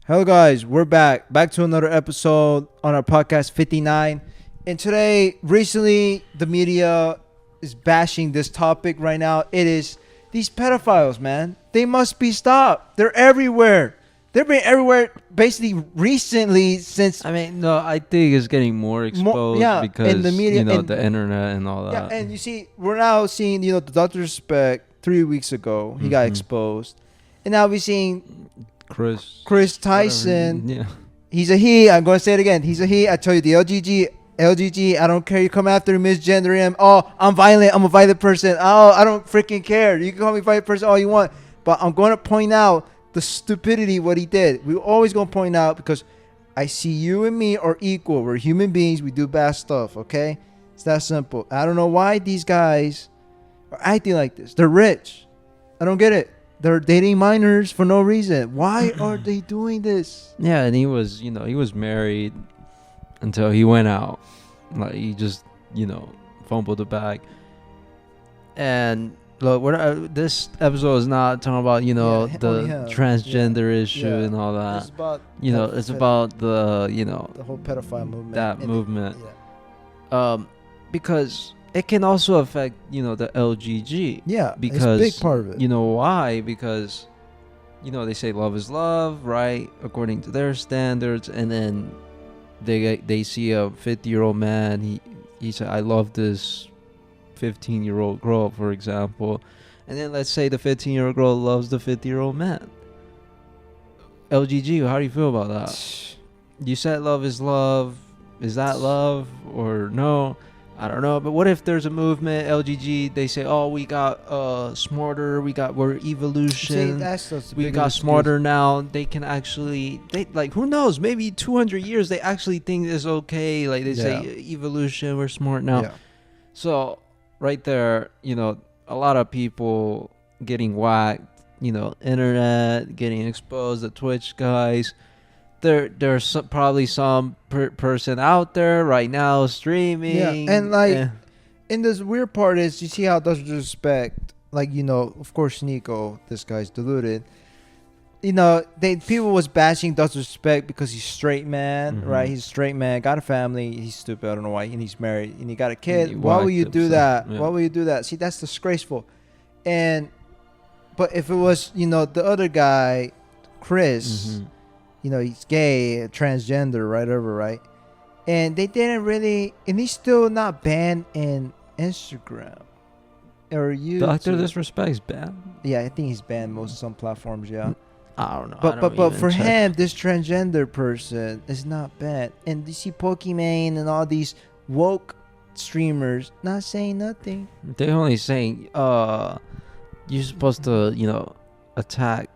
Hello, guys. We're back to another episode on our podcast 59. And today, recently, the media is bashing this topic right now. It is these pedophiles, man. They must be stopped. They're everywhere. They've been everywhere basically recently since. I mean, no, I think it's getting more exposed because in the media, the internet and all that. Yeah, and you see, we're now seeing, the Dr. Respect 3 weeks ago. He got exposed. And now we're seeing Chris Tyson. Whatever. Yeah. He's a he. I'm going to say it again. He's a he. I tell you, the LGG, I don't care. You come after me, misgender him. Oh, I'm violent. I'm a violent person. Oh, I don't freaking care. You can call me violent person all you want. But I'm going to point out the stupidity what he did. We're always going to point out because I see you and me are equal. We're human beings. We do bad stuff, okay? It's that simple. I don't know why these guys are acting like this. They're rich. I don't get it. They're dating minors for no reason. Why are they doing this? Yeah, and he was married until he went out. Like, he just, fumbled the bag. And look, this episode is not talking about, the transgender issue and all that. It's about the whole pedophile movement. That movement. Because it can also affect, the LGG. Yeah, because it's a big part of it. You know why? Because, they say love is love, right? According to their standards. And then they see a 50-year-old man. He said, I love this 15-year-old girl, for example. And then let's say the 15-year-old girl loves the 50-year-old man. LGG, how do you feel about that? You said love is love. Is that love or no? I don't know, but what if there's a movement, LGG, they say, oh, we got smarter, we're evolution, we got smarter now, they can actually, who knows, maybe 200 years, they actually think it's okay, like they say, evolution, we're smart now. Yeah. So, right there, a lot of people getting whacked, internet, getting exposed, the Twitch guys. There's probably some person out there right now streaming. Yeah, and and this weird part is, you see how Dr. Respect, of course, Nico, this guy's deluded. People was bashing Dr. Respect because he's straight man, right? He's a straight man, got a family, he's stupid, I don't know why, and he's married, and he got a kid. Why would you do that? Yeah. Why would you do that? See, that's disgraceful. But if it was, the other guy, Chris, he's gay, transgender, whatever, right? And they didn't really, and he's still not banned in Instagram or YouTube. Dr. Disrespect's banned? Yeah, I think he's banned most of some platforms, yeah. I don't know. But for him, this transgender person is not banned. And you see Pokimane and all these woke streamers not saying nothing. They're only saying, you're supposed to, attack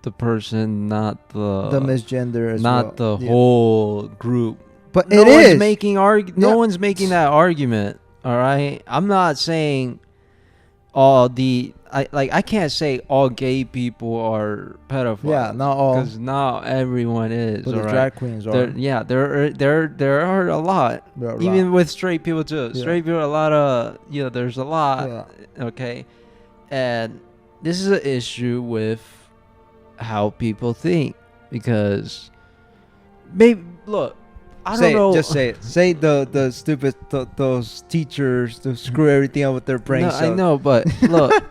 the person, not the misgender as not well. The whole group. But no one's making no one's making that argument. All right, I'm not saying I can't say all gay people are pedophiles. Yeah, not all, because not everyone is. But the drag queens are. There are a lot. Even with straight people too. Yeah. Straight people, a lot of there's a lot. Yeah. Okay, and this is an issue with how people think, because maybe look, I don't know. Just say it. Say the stupid those teachers to screw everything up with their brains. I know, but look,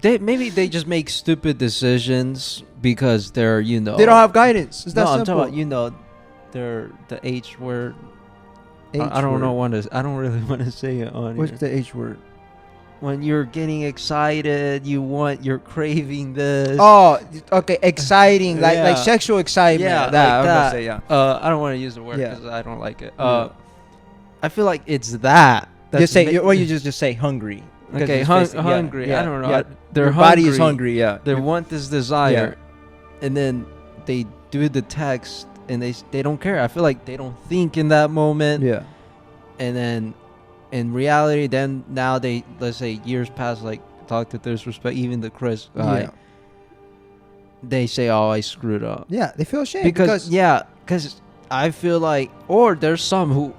they just make stupid decisions because they're they don't have guidance. It's that simple. I'm talking about they're the H word. I don't really want to say it on What's here. the H word? When you're getting excited, you're craving this. Oh, okay, exciting, like sexual excitement. Yeah, that. I don't want to use the word because I don't like it. I feel like it's that. Just say, you just say hungry. Okay, hungry. I don't know. Yeah. Their body is hungry. Yeah, they want this desire, and then they do the text, and they don't care. I feel like they don't think in that moment. Yeah, and then. In reality, then now let's say years pass, like Dr. Disrespect, even the Chris guy, they say, oh, I screwed up. Yeah, they feel ashamed. Because I feel like, or there's some who,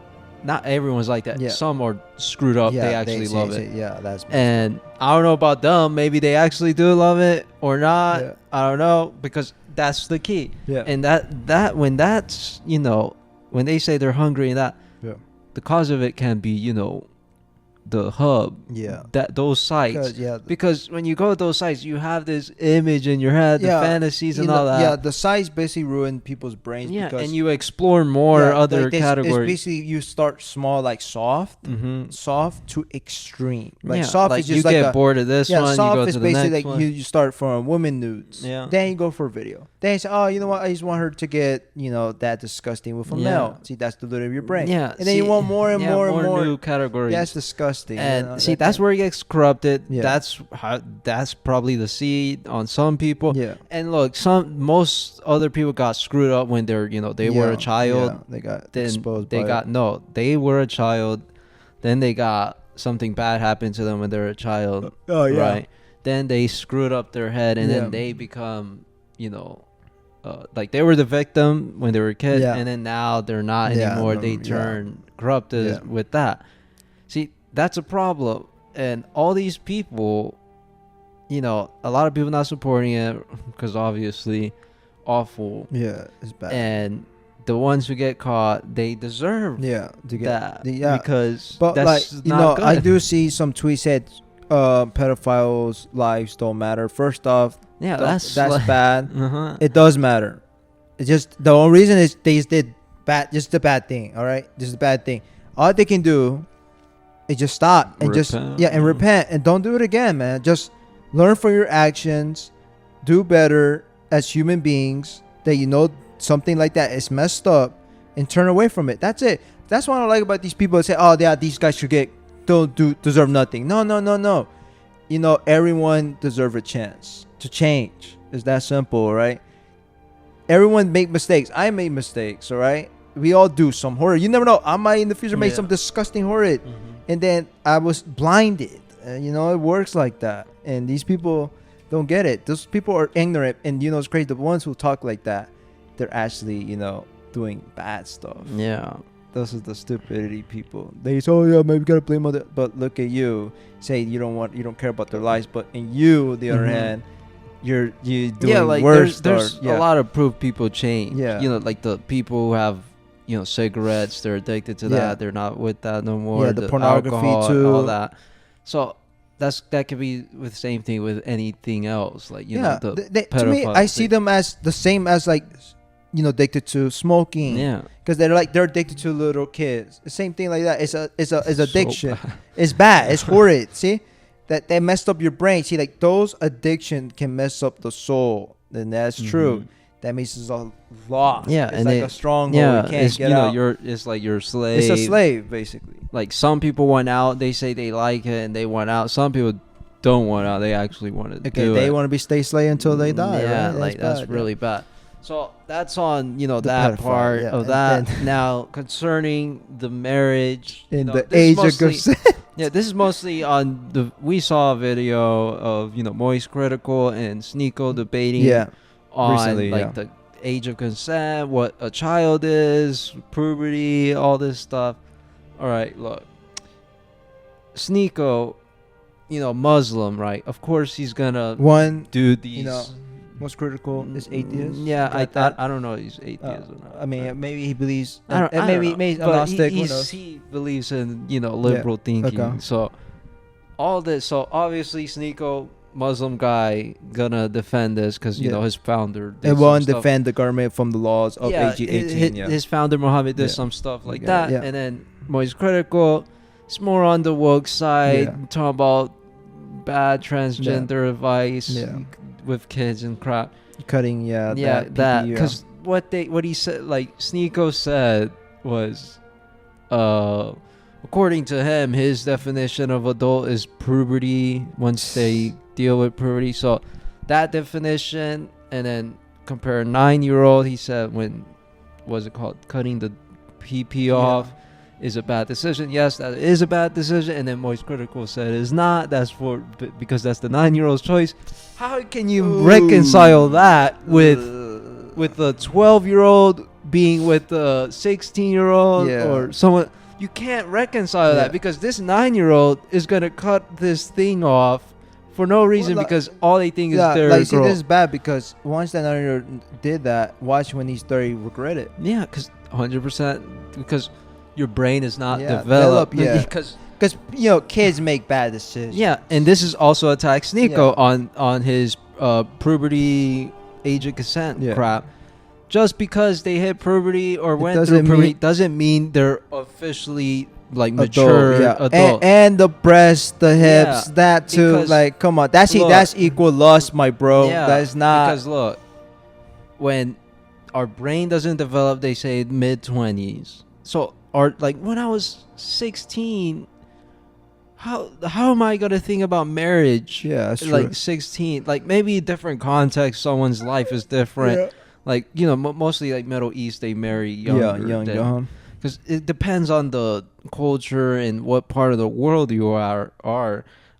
not everyone's like that. Yeah. Some are screwed up. They actually love it. Yeah, that's. And I don't know about them. Maybe they actually do love it or not. Yeah. I don't know, because that's the key. Yeah. And that when that's, you know, when they say they're hungry and that, Yeah. the cause of it can be, you know, the hub, Yeah. that those sites. Yeah. Because when you go to those sites, you have this image in your head, the Yeah, fantasies You and know, all that. Yeah, the size basically ruin people's brains. Yeah, because and you explore more yeah, other like this- categories. It's basically you start small, like soft, Mm-hmm. soft to extreme. Like Yeah, soft like is just you like get a, bored of this yeah, one, you soft go is to the basically next like one. you start from women nudes. Yeah. Then you go for video. Then you say, oh, you know what? I just want her to get, you know, that disgusting with a Yeah. male. See, that's the loot of your brain. Yeah, And then you see, want more and yeah, more and more. new categories. That's disgusting. And you know, see, that's where it gets corrupted. Yeah. That's probably the seed on some people. Yeah. And look, most other people got screwed up when they're, you know, they were a child. Yeah, they got Then exposed. they by got it. no, they were a child. Then they got something bad happen to them when they're a child. Oh yeah. Right. Then they screwed up their head, and Yeah. then they become, you know, like they were the victim when they were a kid, Yeah. and then now they're not Yeah, anymore. no, They yeah. turn corrupted Yeah. with that. See, that's a problem, and all these people, you know, a lot of people not supporting it because obviously awful, Yeah, it's bad. and the ones who get caught, they deserve yeah, to get that yeah. because But that's like you not know, good. I do see some tweets said pedophiles' lives don't matter. First off, Yeah, that's like, bad. Uh-huh. It does matter. It's just the only reason is they just did bad. Just the bad thing. All right, just the bad thing. All they can do is just stop and just Repent. and repent and don't do it again, man. Just learn from your actions. Do better as human beings. That you know something like that is messed up and turn away from it. That's it. That's what I like about these people that say, "Oh, yeah, these guys should deserve nothing." No, no, no, no. You know, everyone deserves a chance to change. It's that simple, right? Everyone make mistakes. I made mistakes, all right? We all do some horror. You never know. I might in the future make Yeah. some disgusting horror. Mhm. And then I was blinded. You know, it works like that. And these people don't get it. Those people are ignorant. And, you know, it's crazy. The ones who talk like that, they're actually, you know, doing bad stuff. Yeah. Those are the stupidity people. They say, oh yeah, maybe we gotta blame other. But look at you, say you don't care about their lives. But in you, the other Mhm. hand, you doing Yeah, like worse. there's yeah. a lot of proof people change. Yeah. You know, like the people who have, you know, cigarettes, they're addicted to Yeah. that. They're not with that no more. Yeah, the pornography alcohol, too. all that. So that could be with the same thing with anything else. Like, you know, the to me, pedophile I see thing. them as the same as like, you know, addicted to smoking. Yeah. Because they're addicted to little kids. The same thing like that. It's So addiction. bad. It's bad. It's horrid. See, that they messed up your brain. See, like those addiction can mess up the soul. And that's true. Mhm. That means it's a lost. Yeah, it's and like it- a stronghold. Yeah, You can't it's, get you know, out. it's like you're a slave. It's a slave, basically. Like some people want out, they say they like it and they want out. Some people don't want out, they actually want to Okay, do they it. want to be stay slave until they die. Yeah, right? like that's bad, really bad. So that's on, you know, The that pedophile, part yeah, of and that. then- Now concerning the marriage, you In know, the this is age of mostly- consent. yeah, this is mostly on the. We saw a video of, you know, Moist Critical and Sneeko debating Yeah. on recently, like yeah. the age of consent, what a child is, puberty, all this stuff. All right, look, Sneeko, you know, Muslim, right? Of course, he's gonna One do these. know, most critical is atheist. Yeah, Got that? I don't know. If he's atheist or not. I mean, maybe he believes. I don't, and I maybe don't know. maybe But agnostic. Who he's- knows? he believes in, you know, liberal thinking. okay. So all this. So obviously, Sneeko, Muslim guy, gonna defend this because you Yeah. know his founder. did It some won't stuff. defend the government from the laws of Yeah, AG his, 18. Yeah. his founder Muhammad did Yeah. some stuff like Yeah, that, yeah. and then Moist Critical. It's more on the woke side, Yeah. talking about bad transgender advice Yeah. with kids and crap. Cutting, Yeah, that PPU, because what he said, like Sneeko said, was, according to him, his definition of adult is puberty. Once they deal with puberty, so that definition, and then compare a 9-year-old. He said when, what's it called, cutting the PP off is a bad decision. Yes, that is a bad decision. And then Moist Critical said it's not. That's because that's the 9-year-old's choice. How can you Ooh. reconcile that with a 12-year-old being with a 16-year-old Yeah. or someone? You can't reconcile Yeah. that because this 9-year-old is gonna cut this thing off for no reason like- because all they think is Yeah, their like see, girl. this is bad because once that another did that, watch when he's 30, regret it. Yeah, because 100% because your brain is not Yeah, developed. develop, yeah. Because Because kids make bad decisions. yeah, and this is also attacks Nico Yeah. on his puberty age of consent Yeah. crap. Just because they hit puberty or went through doesn't puberty mean- doesn't mean they're officially like Adult, mature yeah. adult. And the breasts, the hips, Yeah, that too. because- Like, come on, that's Look. that's equal lust, my bro. Yeah, That's not. because look, when our brain doesn't develop, they say mid-20s. So, or like when I was 16, how am I gonna think about marriage? Yeah, that's true. Like 16, like maybe a different context. Someone's life is different. Yeah. Like mostly like Middle East, they marry Yeah, younger. young. Because it depends on the culture and what part of the world you are.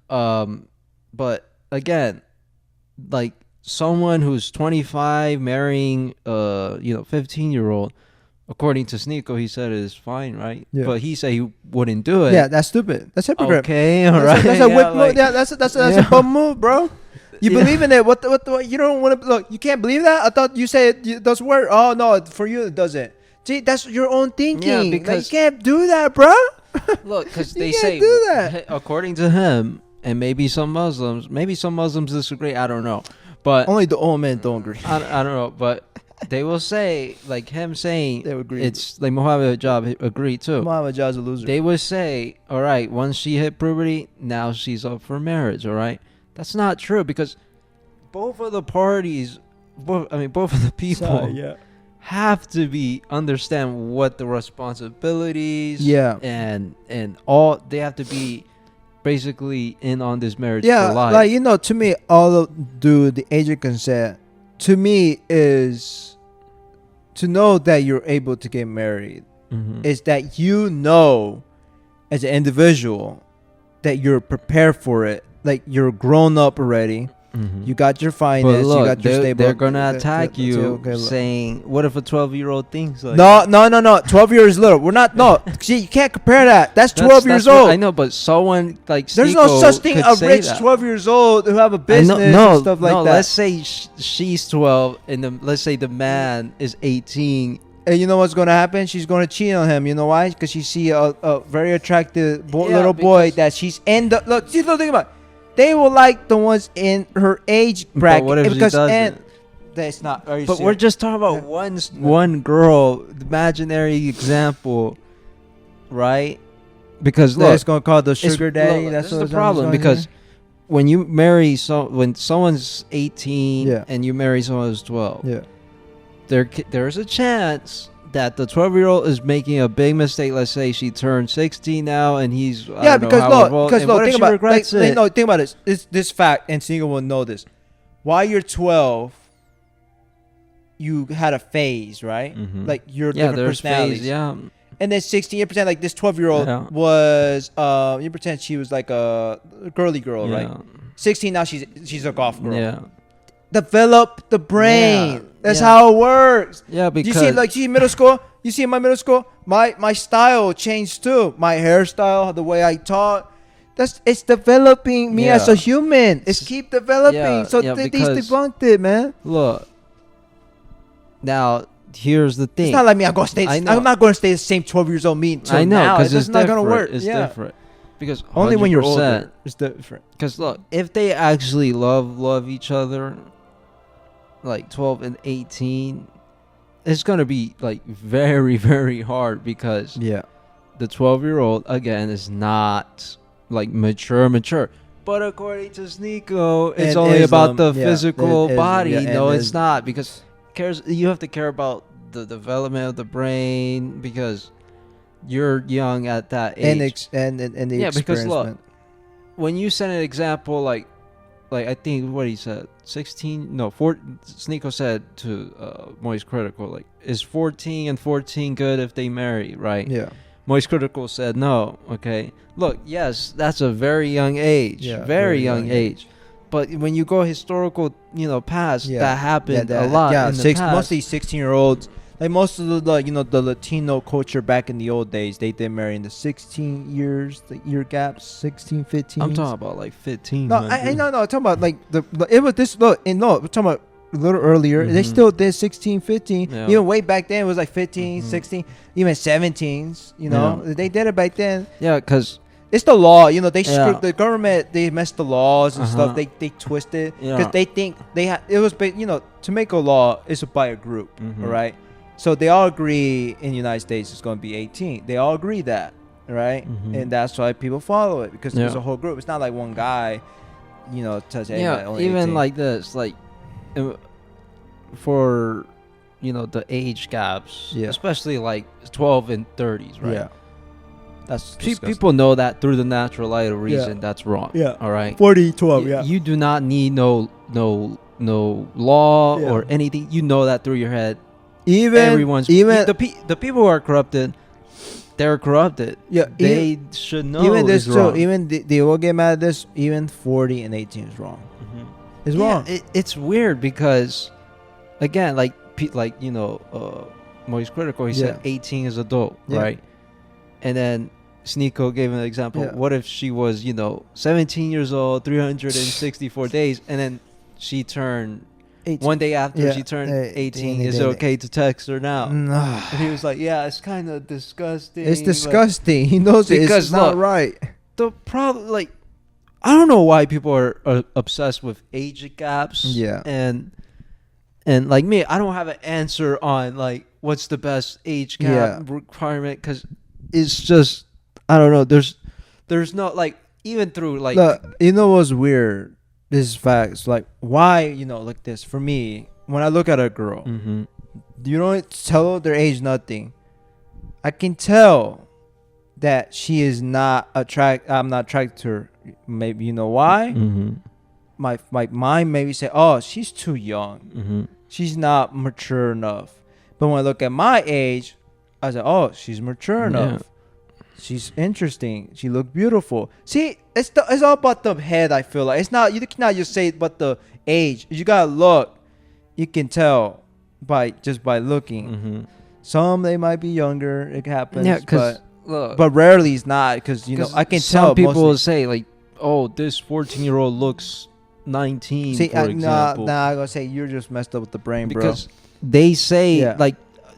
But again, like someone who's 25 marrying 15-year-old, according to Sneeko, he said it is fine, right? Yeah. But he said he wouldn't do it. Yeah, that's stupid. That's hypocrite. Okay, all That's right. a, that's a whip move. like- Yeah, that's Yeah. a bum move, bro. You Yeah. believe in it? What? You don't want to look. You can't believe that. I thought you said it does work. Oh no, for you it doesn't. See, that's your own thinking. Yeah, Like, because- you can't do that, bro. Look, because You they can't say, do that. according to him, and maybe some Muslims disagree. I don't know, but Only the old men don't agree. I don't know. But they will say, like him saying, They would agree. it's like Muhammad Hijab agreed too. Muhammad Jazz a loser. They would say, all right, once she hit puberty, now she's up for marriage. All right, that's not true because both of the parties, both of the people. Sorry, yeah. Have to be understand what the responsibilities Yeah. and all they have to be basically in on this marriage Yeah, for life. like to me, all of the age of consent to me is to know that you're able to get married. Mhm. Is that as an individual that you're prepared for it, like you're grown up already. Mhm. You got your But finance, look, you got your stable. they're gonna attack you okay, look. saying, "What if a 12-year-old thinks like?" No. 12 years little. We're not. No, see, you can't compare that. That's 12 years what old. I know, but someone like There's no Sneeko such thing could a say rich that. 12 years old who have a I know- business and stuff like that. Let's say she's 12 and let's say the man is 18. And you know what's going to happen? She's going to cheat on him. You know why? Because she see a very attractive Yeah, little boy because- that she's in the look. See, look, think about it. They will like the ones in her age bracket. But what if she because doesn't? that's not. Are you But we're serious? just talking about one girl, imaginary example, right? Because look, That's going to call the it's- sugar daddy. look, That's this is what the problem it's gonna because say. when you marry when someone's 18 Yeah. and you marry someone who's 12, Yeah. there's a chance that the 12-year-old is making a big mistake. Let's say she turned 16 now and he's I Yeah, don't know because how look, involved, because and look, what if think she about regrets like, it? no, think about this fact, and Single will know this. While you're 12, you had a phase, right? Mhm. Like your Yeah, different there's personalities. phase, yeah. And then 16, you pretend like this 12-year-old Yeah. was, you pretend she was like a girly girl, right? Yeah. 16, now she's a golf girl. Yeah. Develop the brain. Yeah, That's yeah. how it works. Yeah, because You see, like, see middle school. You see in my middle school, my style changed too. My hairstyle, the way I talk. It's developing me as Yeah. a human. It's keep developing. Yeah, So yeah, these because- debunked it, man. look. Now, here's the thing. It's not like me. I'm gonna stay. I know. I'm not gonna stay the same 12 years old me until I know now. because It's it's not different. gonna work. It's Yeah. different because Only when you're 100%. older. It's different. Because look, if they actually love each other, like 12 and 18, it's gonna be like very very hard because Yeah. the 12-year-old again is not like mature. But according to Sneeko, it's And only about Islam, the yeah, physical it is, body. yeah, No, and it's not because you have to care about the development of the brain because you're young at that age. And the Yeah, because look, experiment. when you set an example like I think what he said 16 no 4 Sneeko said to Moist Critical like is 14 and 14 good if they marry, right? Yeah. Moist Critical said no. Okay, look, yes, that's a very young age, Yeah, very young age. But when you go historical past, Yeah. that happened Yeah, a lot Yeah, in the past. mostly 16-year-olds. Like most of the Latino culture back in the old days, they did marry in the 16 years, the year gaps, 16, 15. I'm talking about like 15. No, I no, I'm talking about like it was this look, and no, we're talking about a little earlier. They Mhm. still did 16, 15. Yeah. Even way back then, it was like 15, Mhm. 16, even 17s. You know, Yeah. they did it back then. Yeah, because It's the law, they Yeah. screwed the government. They messed the laws and stuff. Uh-huh. They twisted Yeah. because they think they had. It was, to make a law is by a group, Mhm. all right? So they all agree in the United States it's going to be 18. They all agree that, right? Mhm. And that's why people follow it because there's Yeah. a whole group. It's not like one guy, tells hey, yeah, only even 18. like this, like for the age gaps, Yeah. especially like 12 and 30s, right? Yeah, that's disgusting. People know that through the natural light of reason that's wrong. Yeah. All right. 40, 12, You do not need no law Yeah. or anything. You know that through your head. even Everyone's the people who are corrupted. They're corrupted. yeah, They should know. even this it's too. wrong. Even they will get mad at this. Even 40 and 18 is wrong. Mhm. It's Yeah, wrong. It's weird because, again, Moist Critical, he said Yeah. 18 is adult, Yeah. right? And then Sneeko gave an example. Yeah. What if she was, 17 years old, 364 days, and then she turned 18. one day after Yeah. she turned 18? They Is did it it. okay to text her now? Nah. And he was like, yeah, it's kind of disgusting. It's like- disgusting. He knows it. Because It's not look, right. the problem, I don't know why people are obsessed with age gaps. Yeah. And like me, I don't have an answer on what's the best age gap Yeah. requirement because it's just I don't know. There's no even through Look, what's weird? This is facts. Like, why, like this? For me, when I look at a girl, Mhm. you don't tell their age nothing. I can tell that she is not I'm not attracted to her. Maybe you know why? Mhm. My mind maybe say, oh, she's too young. Mhm. She's not mature enough. But when I look at my age, I say, oh, she's mature enough. She's interesting. She look beautiful. See, it's all about the head. I feel like it's not. You cannot just say about the age. You gotta look. You can tell by looking. Mhm. Some they might be younger. It happens. Yeah, because but rarely it's not because I can some tell. people will mostly. say oh, this 14-year-old looks 19. See, for example, I'm gonna say you're just messed up with the brain, bro. because they say Yeah.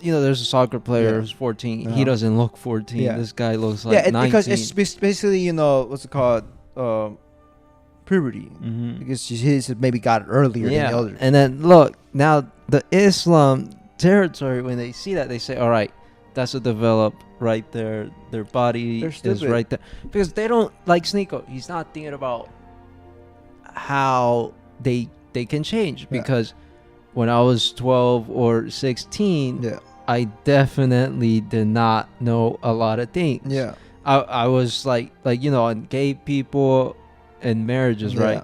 there's a soccer player Yeah. who's 14. Uh-huh. He doesn't look 14. Yeah. This guy looks like yeah, 19. because it's basically what's it called, puberty. Mhm. Because he's maybe got it earlier than the others. And then look, now the Islam territory, when they see that, they say, all right, that's a developed right there. Their body They're is stupid. right there. Because they don't, like Sneeko, he's not thinking about how they can change. Yeah. Because when I was 12 or 16, Yeah, I definitely did not know a lot of things. yeah, I was on gay people and marriages, yeah. right?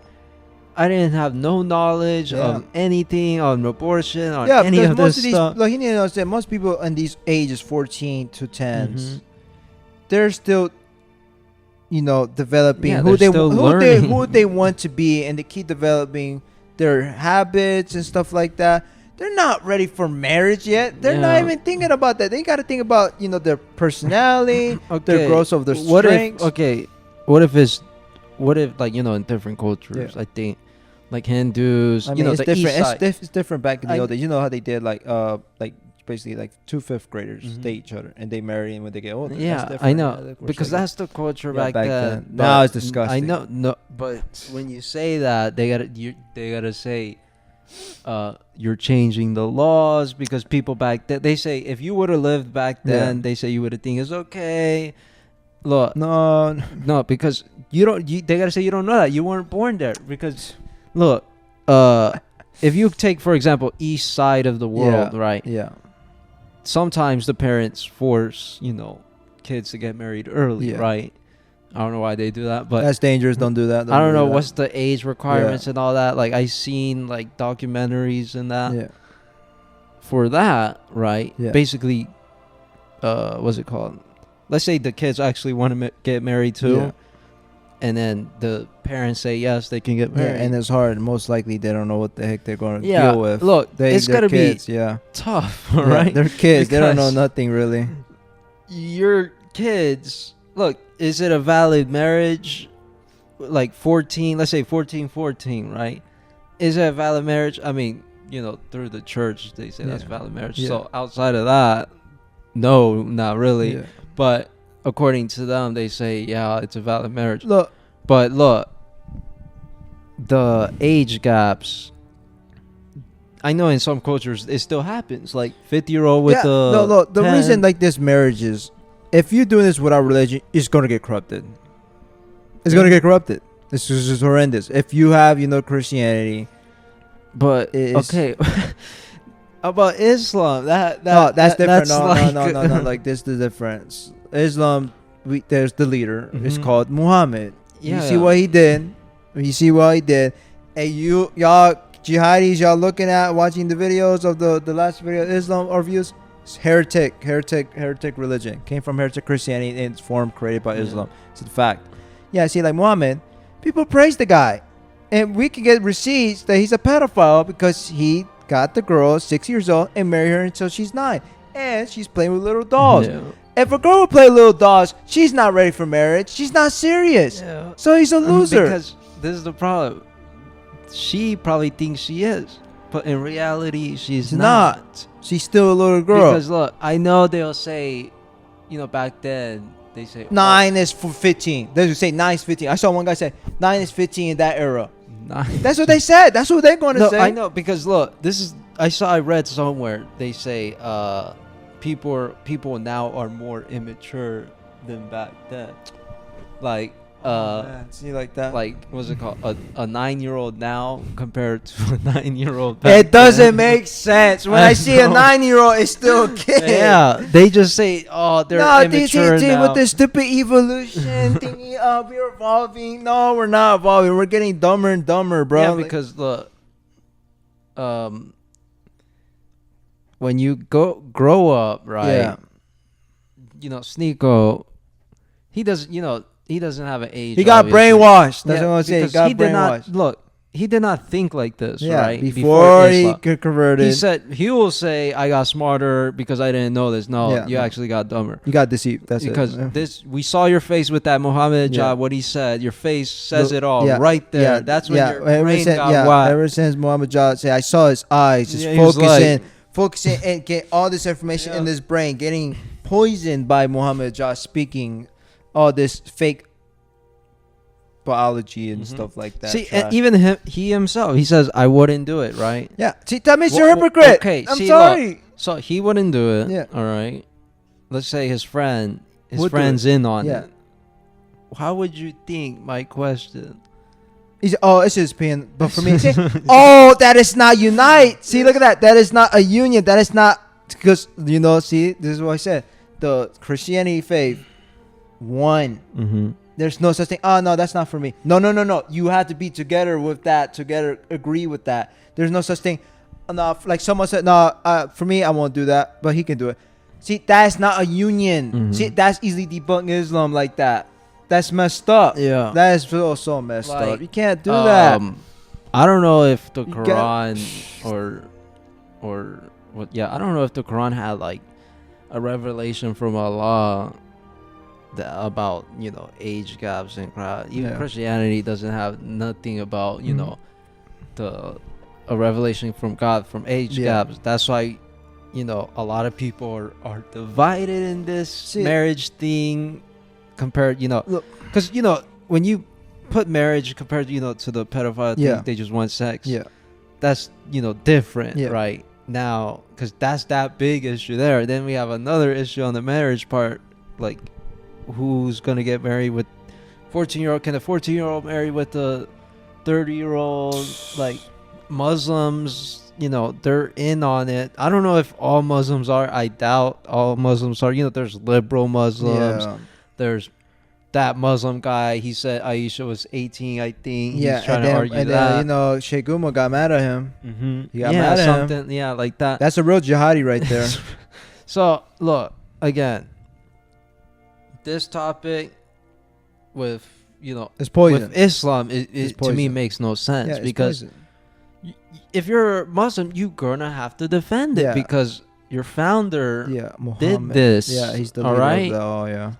I didn't have no knowledge Yeah. of anything on abortion, on Yeah, any because of most this of these, stuff. like you need to understand, most people in these ages, 14 to 10s, Mhm. they're still, developing Yeah, who they're still learning. who they want to be, and they keep developing their habits and stuff like that. They're not ready for marriage yet. They're not Yeah. even thinking about that. They got to think about their personality, their Okay, growth of their What strengths. if in different cultures, Yeah. I think Hindus, I mean, it's the different. East side. It's different back in the I- old days. You know how they did basically two fifth graders Mhm. date each other and they marry, and when they get older. that's Yeah, different. I Yeah, know of course, because like- that's the culture Yeah, back, back then. then. Now But it's disgusting. I know, no, but when you say that, they gotta say, you're changing the laws because people back then they say if you would have lived back then, Yeah. they say you would have think it's okay. Look, no. no, because they gotta say you don't know that you weren't born there because look, if you take for example east side of the world, Yeah. right? Yeah. Sometimes the parents force kids to get married early, Yeah. right? I don't know why they do that, but That's dangerous. Don't do that. I don't do know that. what's the age requirements and all that. I seen documentaries and that Yeah. for that, right? Yeah. Basically, what's it called? Let's say the kids actually want to get married too. Yeah. and then the parents say yes, they can get Yeah, married. and it's hard. Most likely, they don't know what the heck they're going to Yeah, deal with. look, it's they're gotta be kids, yeah. tough, Yeah, right? they're kids. They don't know Because- nothing really. Your kids, look, is it a valid marriage? Like 14, let's say 14, right? Is it a valid marriage? I mean, through the church, they say that's Yeah. valid marriage. Yeah. So outside of that, no, not really. Yeah. But according to them, they say, yeah, it's a valid marriage. Look, But look, the age gaps, I know in some cultures it still happens. Like 50-year-old with the no, look, the 10. reason like this marriage is, if you're doing this without religion, it's gonna get corrupted. It's gonna get corrupted. This is just horrendous. If you have, Christianity, But it's- okay, about Islam, that's that's different. That's No, like, no. Like this, is the difference. Islam, there's the leader. It's Mhm. called Muhammad. Yeah, You see what he did. You see what he did. And y'all jihadis, y'all looking at watching the videos of the last video of Islam or views. It's heretic religion. Came from heretic Christianity in its form created by Yeah. Islam. It's a fact. Yeah, see, like Muhammad, people praise the guy. And we can get receipts that he's a pedophile because he got the girl 6 years old and married her until she's 9. And she's playing with little dolls. Yeah. If a girl would play with little dolls, she's not ready for marriage. She's not serious. Yeah. So he's a loser. Because this is the problem. She probably thinks she is, but in reality, she's She's not. She's still a little girl. Because look, I know they'll say, back then they say 9 is for 15. They would say 9 is 15. I saw one guy say 9 is 15 in that era. 9. That's what they said. That's what they're going to No, say. I know, because look, I read somewhere they say people now are more immature than back then. Like Man, see like that. like what's it called? A 9-year-old now compared to a 9-year-old back It doesn't then. make sense. When I I see a know. 9-year-old, it's still a kid. Yeah, they just say, "Oh, they're No, immature now." with this stupid evolution thingy. We're evolving. No, we're not evolving. We're getting dumber and dumber, bro. Yeah, Like- because look, when you grow up, right? Yeah. Sneeko, he doesn't. He doesn't have an age. He got obviously. brainwashed. That's Yeah, what I'm saying. He because got he did brainwashed. not look. He did not think like this, Yeah, right? before he Islam. got converted. He said he will say, "I got smarter because I didn't know this." No, Yeah. you actually got dumber. you got deceived. That's Because it. we saw your face with that Muhammad Yeah. job. What he said, your face says The- it all yeah, right there. Yeah, That's when yeah. your Ever brain since, got whacked. ever since Muhammad Jad said, I saw his eyes just Yeah, he was focusing and get all this information in Yeah. his brain, getting poisoned by Muhammad Jad speaking all this fake biology and Mhm. stuff like that. See, trash. and even he himself, he says, "I wouldn't do it." Right? yeah, see, that means Wha- you're a wha- hypocrite. okay, I'm see, sorry. So he wouldn't do it. Yeah. All right. Let's say his Would do friend's in on Yeah. it. How would you think? My question. He's, oh, it's just being, but for me, see, oh, that is not unite. See, look at that. That is not a union. That is not, because, see, this is what I said. The Christianity faith, one. Mm-hmm. There's no such thing. Oh, no, that's not for me. No. You have to be together with that, together, agree with that. There's no such thing. No, like someone said, no, for me, I won't do that, but he can do it. See, that's not a union. Mhm. See, that's easily debunked Islam like that. That's messed up. Yeah. That is so messed Like, up. You can't do that. I don't know if the You Quran or what. Yeah, I don't know if the Quran had like a revelation from Allah about age gaps and crowd. Even Yeah. Christianity doesn't have nothing about Mhm. a revelation from God from age Yeah. gaps. That's why a lot of people are divided in this See- marriage thing compared Look. because when you put marriage compared to the pedophile Yeah. thing, they just want sex. Yeah. That's different, Yeah. right? Now, because that's that big issue there. Then we have another issue on the marriage part, like who's gonna get married with 14-year-old? Can a 14-year-old marry with a 30-year-old? Like Muslims, they're in on it. I don't know if all Muslims are. I doubt all Muslims are. There's liberal Muslims. Yeah. There's that Muslim guy. He said Aisha was 18, I think. Yeah, He's trying and to then, argue and that. then Sheikh Umar got mad at him. Mm-hmm. He got yeah, mad at him. something. Yeah, like that. That's a real jihadi right there. So look again. This topic with It's poison. with Islam, it It's to me poison. makes no sense, Yeah, it's because poison. if you're Muslim, you're gonna have to defend it, Yeah. because your founder Yeah, Muhammad. this, Yeah, he's the all leader right? of the, oh yeah.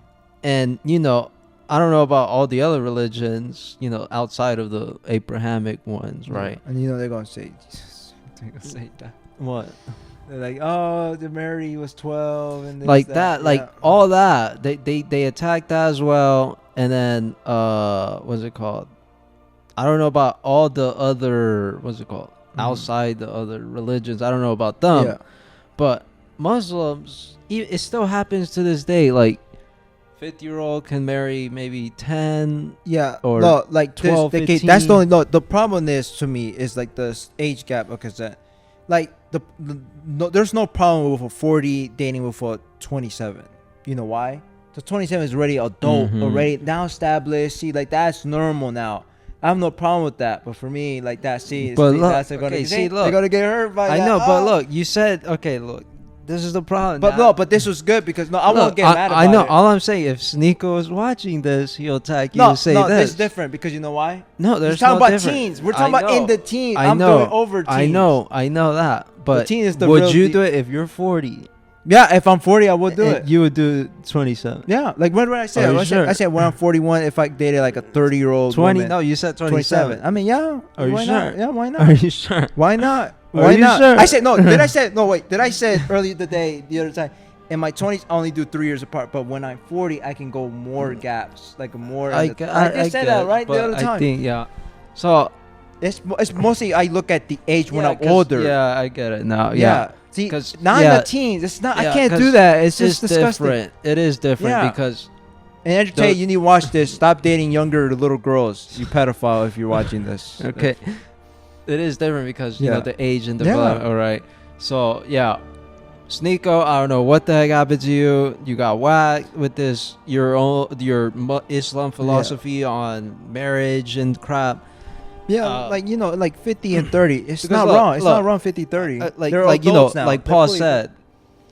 And I don't know about all the other religions, outside of the Abrahamic ones, right? And they're gonna say, Jesus, they're gonna say that. What? They're like, oh, the Mary was 12 and this, Like that, like yeah. all that. They attacked that as well. And then what's it called? I don't know about all the other, what's it called? Outside the other religions. I don't know about them. Yeah. But Muslims, it still happens to this day. Like 50-year-old can marry maybe 10. Yeah, Or no, like 12, this, 15. that's the only. No, the problem is to me is like the age gap because like no, there's no problem with a 40 dating with a 27. You know why? The 27 is already adult, Mhm. already now established. See, like that's normal now. I have no problem with that, but for me, like that, But see, look, that's gonna okay, see, they're look. gonna get hurt by I that. know, but Oh. look, you said, okay, look, this is the problem. But now. no, but this was good because I won't Look, get mad about I know. it. All I'm saying, if Sneeko is watching this, he'll tag you No, to say no, this. it's different because you know why? No, We're there's talking no about different. teens. We're talking I about in know. the teens. I I'm know. doing over teens. I know that. But teen is the would real you de- do it if you're 40? Yeah, if I'm 40, I would do And it. You would do 27. Yeah, like when I said, Are you I said, sure? I said when I'm 41, if I dated like a 30-year-old 20? woman, No, you said 27. I mean, yeah. Are you why sure? Not? Yeah, why Are not? you sure? Why not? Are Why you not? sure? I said no. Did I say no? Wait, did I say earlier today the other time? In my 20s, I only do 3 years apart. But when I'm 40, I can go more gaps, like more. I just said get that it, right the but other time. I think, yeah. So, It's mostly I look at the age when yeah, I'm 'cause- older. Yeah, I get it now. Yeah. See, 'Cause, not in yeah. the teens. It's not. Yeah, I can't 'cause do that. It's just disgusting. different. It is different Yeah. because And entertain, you need to watch this. Stop dating younger little girls. You pedophile if you're watching this. okay, it is different because Yeah. the age and the Yeah. development. All right, so yeah, Sneeko, I don't know what the heck happened to you. You got whacked with this your Islam philosophy on marriage and crap. Yeah, like like 50 and 30. It's because not look, wrong. It's look, not wrong 50, 30. Like They're like adults now. like They're Paul fully- said,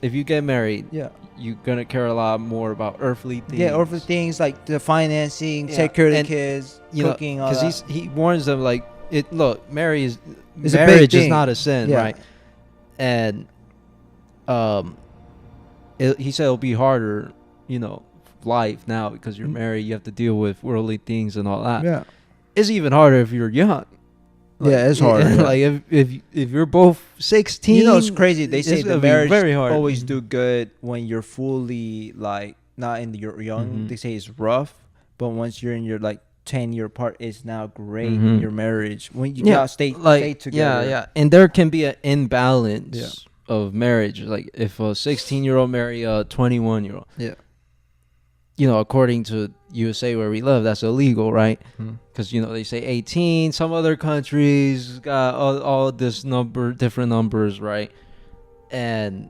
if you get married, Yeah. you're gonna care a lot more about earthly things. Yeah, or for things like the financing, Yeah, take care of the and, kids, you know, cooking, all that. because he warns them like it. Look, It's a big marriage is thing. not a sin, Yeah. right? And he said it'll be harder, life now because you're married. You have to deal with worldly things and all that. Yeah. It's even harder if you're young. Yeah, it's harder, yeah. Like if you're both 16, You know, it's crazy. They say it's the gonna be marriage very hard. always do good when you're fully like not in your young. Mhm. They say it's rough, but once you're in your like 10-year part, it's now great. Mhm. Your marriage when you Yeah, gotta stay together. Yeah. And there can be an imbalance of marriage. Like if a 16-year-old marry a 21-year-old. Yeah. According to USA where we live, that's illegal, right? Mhm. Because they say 18. Some other countries got all this different numbers, right? And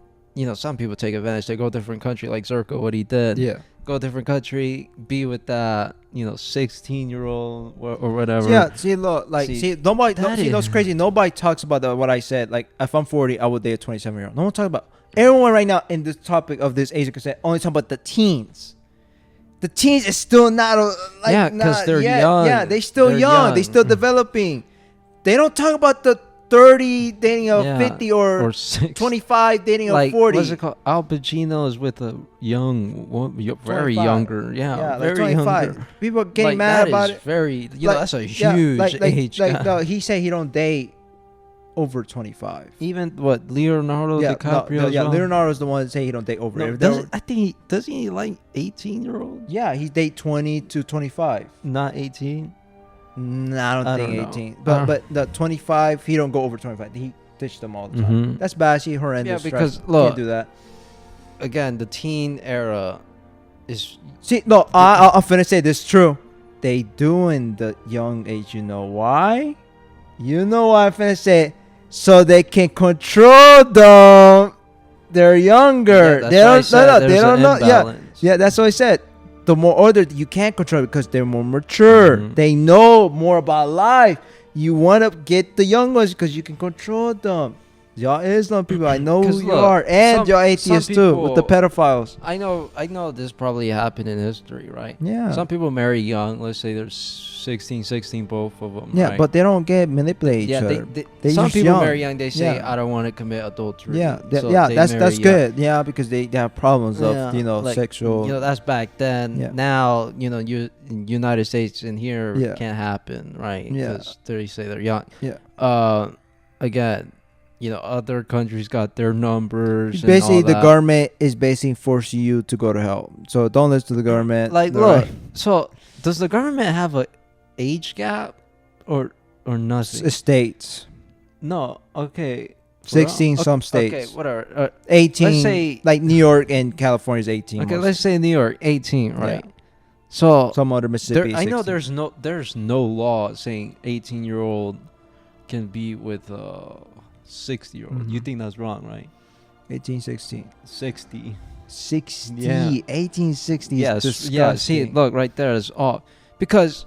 some people take advantage. They go to a different country, like Zerko, what he did. Yeah. Go to a different country, be with that 16-year-old or whatever. Yeah, see, look, like, See, see, nobody, that see, is- that's crazy. Nobody talks about what I said. Like, if I'm 40, I would date a 27-year-old. No one talks about. Everyone right now in this topic of this age consent only talking about the teens. The teens is still not like Yeah, 'cause not they're yet. young. Yeah, they still They're young. They young. still developing. They don't talk about the 30 dating a Yeah, 50 or 25 25 dating like a 40. what's it called? Al Pacino is with a young woman, very 25. younger. Yeah, Yeah, like very 25. younger. People are getting Like, mad that about is it. Very, Like, that's a yeah, huge like, age Like, gap. no, he said he don't date over 25. Even what Leonardo DiCaprio? as well? Leonardo's the one that say he don't date over. No, If they were- I think doesn't he like 18-year-olds? yeah, he date 20 to 25. Not 18. Nah, I don't I think don't know. 18. But the 25, he don't go over 25. He ditched them all the time. Mhm. That's bad. He horrendous. Yeah, because, stress. look, can't do that. Again, the teen era is See, no, I'm finna say this is true. They doing the young age. You know why? You know why I'm finna say? So they can control them. They're younger. Yeah, they that's why I don't. said They there's don't an know. Yeah, imbalance. yeah. That's what I said. The more older, you can't control it because they're more mature. Mhm. They know more about life. You want to get the young ones because you can control them. Y'all Islam people, I know 'Cause who you look, are, and some- y'all atheists some too with the people- pedophiles. I know this probably happened in history, right? Yeah, Some people marry young. Let's say they're 16, 16, both of them. yeah, right? but they don't get manipulate each yeah, other. They some just people young. marry young. They say, Yeah. "I don't want to commit adultery." Yeah, so yeah, they that's marry young. good. Yeah, because they have problems Yeah, of like, sexual. that's back then. Yeah. Now, you in United States and here Yeah. can't happen, right? Yeah. Because they say they're young. Yeah. Again, other countries got their numbers. Basically, and all the that. government is basically forcing you to go to hell. So don't listen to the government. Like, All look. right? So, does the government have a age gap, or nothing? States, No. Okay. 16 some states. Okay, whatever. 18. Let's say- like New York and California is 18. Okay, most. let's say New York, 18, right? Yeah. So Some other Mississippi. I know 16. there's no law saying 18-year-old can be with a 60-year-old. You Mhm. think that's wrong, right? 18, 16. 60. 60. Yeah. 1860 Yes. is Yeah. See, disgusting. look right there is off because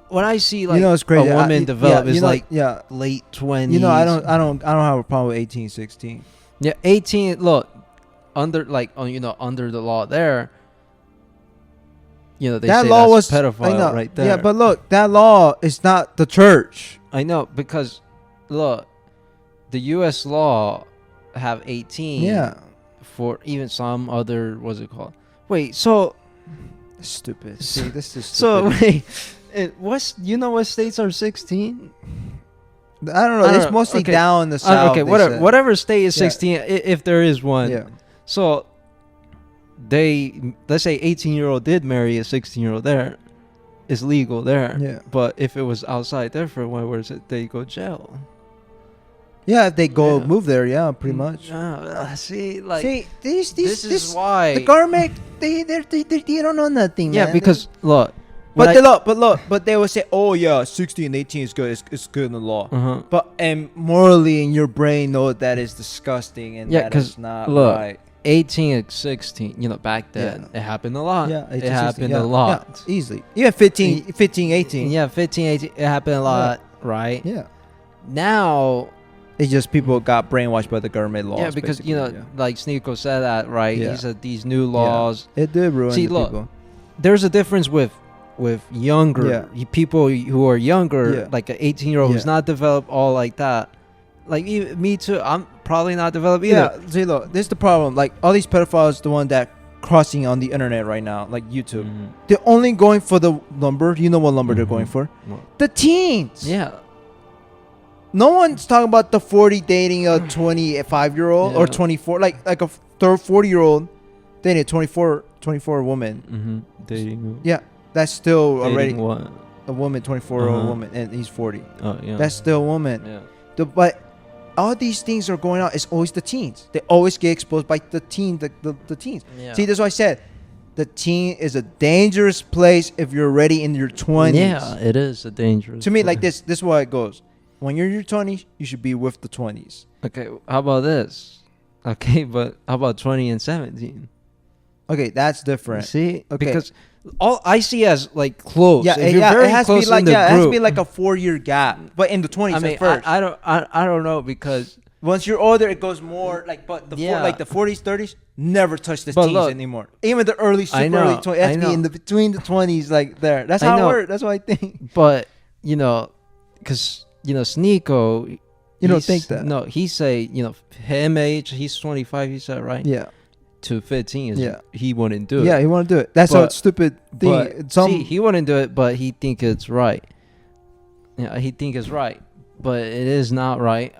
when I see like it's crazy. a woman develop is like yeah. late 20s. I don't have a problem with 18, 16. Yeah, 18. Look, under under the law there. They that say law that's was pedophile I know, right there. Yeah, but look, that law is not the church. I know because look, the U.S. law have 18. Yeah. For even some other what's it called? Wait, so Stupid. See, this is so stupid. wait, what states are 16? I don't know. I don't It's know. mostly Okay. down in the south. Okay, they whatever said. whatever state is Yeah. 16, if there is one. Yeah. So let's say 18-year-old did marry a 16-year-old there, it's legal there. Yeah. But if it was outside there for one, where is it? They go jail. Yeah, if they go Yeah. move there, yeah, pretty much. See, like See, this is why the government they don't know nothing. Yeah, man. because look, when but they will say, oh yeah, 16 and 18 is good. It's good in the law. uh-huh. But and morally in your brain know that is disgusting and Yeah, that 'cause is not look, right. 18 and 16, back then Yeah. it happened a lot. Yeah, it 18, 16, happened yeah, a lot. yeah, easily. Yeah, 15, 18. Yeah, 15, 18, it happened a lot, right? Yeah. Now, It's just people got brainwashed by the government laws. yeah, because basically, like Sneeko said that, right? Yeah. He said these new laws. it did ruin See, the look, people. There's a difference with younger people who are younger, Yeah. like an 18-year-old who's Yeah. not developed all like that. Like me too. I'm probably not developed either. Yeah, see, look, this is the problem. Like all these pedophiles, the one that crossing on the internet right now, like YouTube, Mhm. they're only going for the number. You know what number they're going Mhm. for? What? The teens. Yeah. No one's talking about the 40 dating a 25-year-old or Yeah. 24, like a 40-year-old dating a 24 woman. Mm-hmm. Dating. Yeah, that's still already Dating what? a woman, 24-year-old Uh-huh. woman, and he's 40. Oh yeah. That's still a woman. yeah. But all these things are going on. It's always the teens. They always get exposed by the teens. Yeah. See, that's why I said the teen is a dangerous place if you're already in your 20s. Yeah, it is a dangerous. To me, like place. this is why it goes. When you're in your 20s, you should be with the 20s. Okay, how about this? Okay, but how about 20 and 17? Okay, that's different. See, Okay. because all I see as like close. Yeah, If you're it very has to be close like in the it has to group- be like a 4-year gap, but in the 20s I mean, at first. I don't know because Once you're older, it goes more like. But Yeah. like the 40s, 30s, never touch the But teens look, anymore. Even the early, super I know, early 20s, it has I to be know. in the between the 20s, like there. That's I how it know. works. That's what I think. but because Sneeko. You don't he's- think that? No, he say him age. He's 25. He said right. Yeah, To 15 is Yeah. he wouldn't do it. yeah, he want to do it. That's how But- it's stupid thing. But see, he wouldn't do it, but he think it's right. Yeah, he think it's right, but it is not right.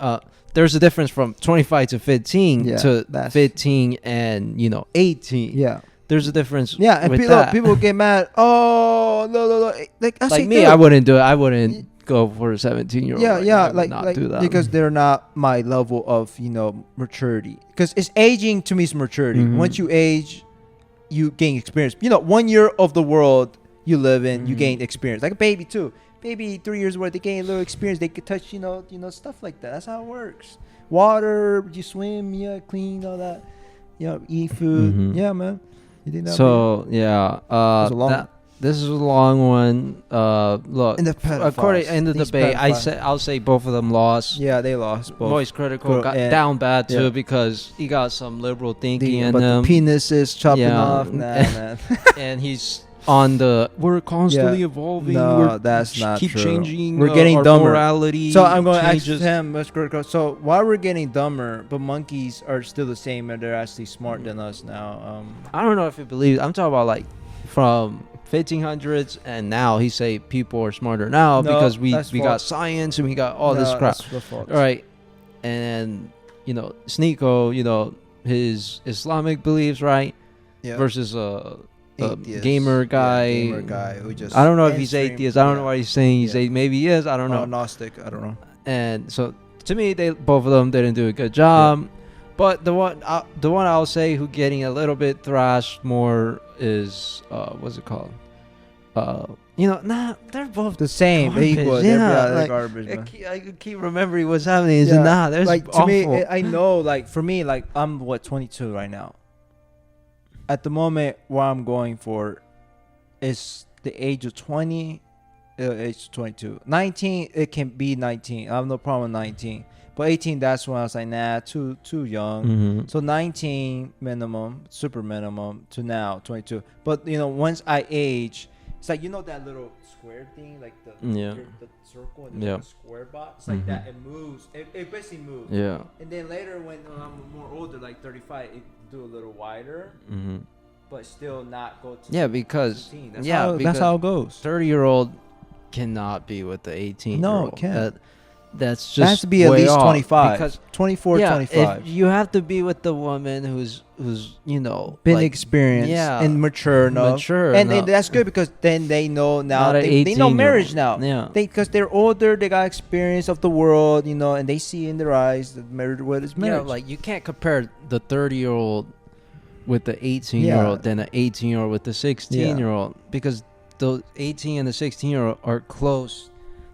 There's a difference from 25 to 15 Yeah, to that's- 15 and 18. Yeah, There's a difference. yeah, and with people that. people get mad. Oh, no. Like I say, like me, dude, I wouldn't do it. I wouldn't go for a 17-year-old. Yeah, right yeah, now. I would like not do that because they're not my level of maturity. Because it's aging to me is maturity. Mhm. Once you age, you gain experience. 1 year of the world you live in, you Mhm. gain experience. Like a baby too. Baby 3 years worth, they gain a little experience. They could touch, stuff like that. That's how it works. Water, you swim, clean, all that. Eat food. Mhm. Yeah, man. You think that? So yeah, It's a long- this is a long one. Look, In the pedophiles, according in the these debate, pedophiles. I'll say both of them lost. Yeah, they lost both. Moist Critical got and- down bad too yeah. because he got some liberal thinking The, in but him, the penises chopping Yeah. off. Nah, man. and he's on the we're constantly evolving. No, we're that's not keep true. changing. We're getting our dumber. morality So I'm going to ask changes. him, Mr. Critical. So why we're getting dumber, but monkeys are still the same and they're actually smart than us now? I don't know if he believes. I'm talking about like from 1500s and now. He say people are smarter now No, because we that's got false. science and we got all this no, crap. that's false. All right, and Sneeko, his Islamic beliefs, right, Yeah. versus a Atheist. gamer guy. Yeah, gamer guy who just. I don't know if he's mainstream- atheist. I don't know yeah. why he's saying he's Yeah. maybe he is. I don't know. Gnostic. I don't know. And so to me, they both of them didn't do a good job. But the one I'll say who getting a little bit thrashed more is what's it called? They're both The same, garbage, equal. yeah, They're like, garbage, man. I keep remembering what's happening. Is Yeah, nah, there's like awful. to me, I know. Like for me, like I'm 22 right now. At the moment, what I'm going for is the age of 20, age of 22. 19, it can be 19. I have no problem with 19. But 18, that's when I was like, nah, too young. Mhm. So 19 minimum, super minimum to now 22. But once I age, it's like that little square thing, like the Yeah. the circle and Yeah. the square box, like Mhm. that. It moves. It basically moves. Yeah. And then later, when I'm more older, like 35, it do a little wider, hmm but still not go to Yeah, because 16. because That's how it goes. 30-year-old cannot be with the 18. No, it can't. That's just It has to be at way least off 25, because 24, yeah, 25. if you have to be with the woman who's Been like, experienced yeah, and mature enough. mature and enough. that's good because then they know now. Not an They know 18-year-old. marriage now. Yeah. Because they're older, they got experience of the world, and they see in their eyes that marriage, what is marriage. Like you can't compare the 30-year-old with the 18-year-old Yeah. than an 18-year-old with the 16-year-old because the 18 and the 16-year-old are close.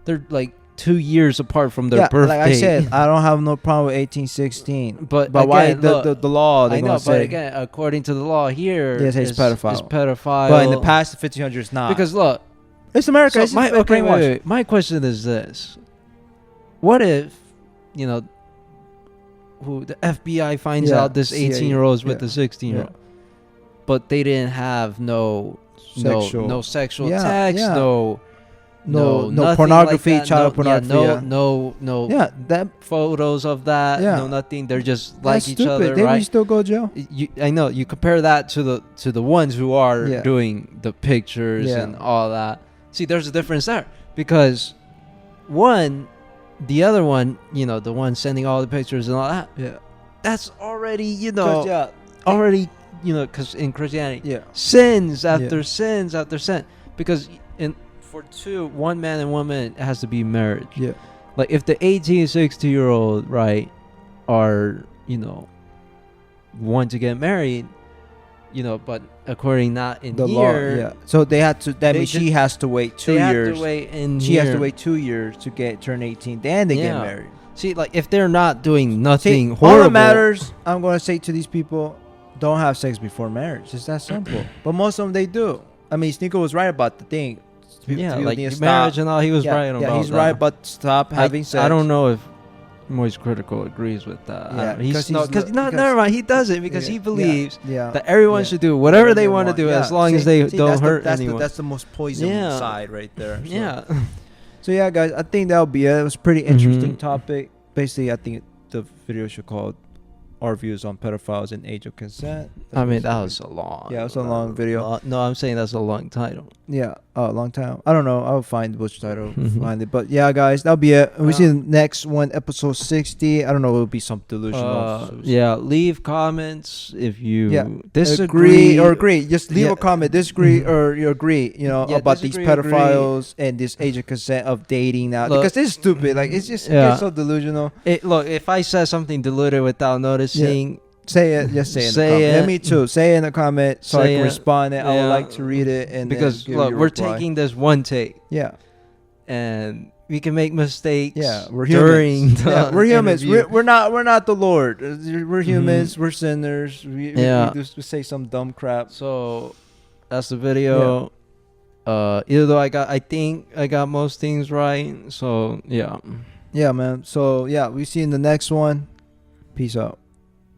They're like 2 years apart from their birthday. like I said, I don't have no problem with 18, 16. But why again, the, look, the law? They're I know, gonna but say. again, according to the law here, Yes, it's pedophile. It's pedophile. But in the past, the 1500s, not. because look, it's America. so It's my, just okay, brainwashed. wait. My question is this: what if, who the FBI finds Yeah, out this CIA, 18-year-old's with yeah, the 16-year-old, but they didn't have no sexual Yeah, text, yeah. no no pornography, like that, child pornography. Yeah, no yeah, that photos of that, Yeah. no nothing. They're just that's like each stupid. other, They right? would still go to jail. I know you compare that to the ones who are Yeah. doing the pictures Yeah. and all that. See, there's a difference there because the other one, the one sending all the pictures and all that, Yeah, that's already, 'Cause, yeah, already, because in Christianity, yeah, sins after Yeah. sins after sin, because for one man and woman, it has to be marriage. yeah. Like if the 18, 60-year-old, right, are, want to get married, but according not in The here, law. Yeah. So they had to. That They means she just- has to wait 2 they years. have to wait in She has here. to wait 2 years to turn 18. Then they get Yeah. married. See, like if they're not doing nothing See, horrible, all that matters, I'm going to say to these people, don't have sex before marriage. It's that simple. But most of them, they do. I mean, Sneeko was right about the thing. yeah, People like need to marriage stop. and all, he was Yeah, right about yeah, he's that. right about stop having sex. I don't know if Moist Critical agrees with that. Yeah, because because never mind, he does it because Yeah, he believes yeah. that everyone Yeah. should do whatever they want to do Yeah. as long as See, they see, don't that's hurt that's anyone. that's the most poison Yeah. side right there. So. Yeah. So yeah, guys, I think that'll be it. It was a pretty interesting Mhm. topic. Basically, I think the video should call our views on pedophiles and age of consent. I mean, that was a long. Yeah, it was a long video. No, I'm saying that's a long title. Yeah, a long time. I don't know. I'll find which title Mhm. find it. But yeah, guys, that'll be it. We Yeah. see the next one, episode 60. I don't know. It'll be some delusional. Yeah, leave comments if you Yeah. disagree Agree or agree. Just leave Yeah. a comment. Disagree Mhm. or you agree. Yeah, about these disagree, agree. pedophiles and this age of consent of dating now. Look, because this is stupid. Like it's just yeah. it's so delusional. Look, if I said something diluted without noticing, Say it. Just say it. In the Say comment. Yeah, it. me too. Say it in the comment so I Say can it. respond. And I Yeah. would like to read it and then because give look, you a we're reply. taking this one take, Yeah. and we can make mistakes. Yeah, we're during humans. the Yeah, we're humans. interview. We're not the Lord. We're humans. We're sinners. We Yeah. just say some dumb crap. So that's the video. Even though I think I got most things right. So yeah. Yeah, man. So yeah, we see you in the next one. Peace out.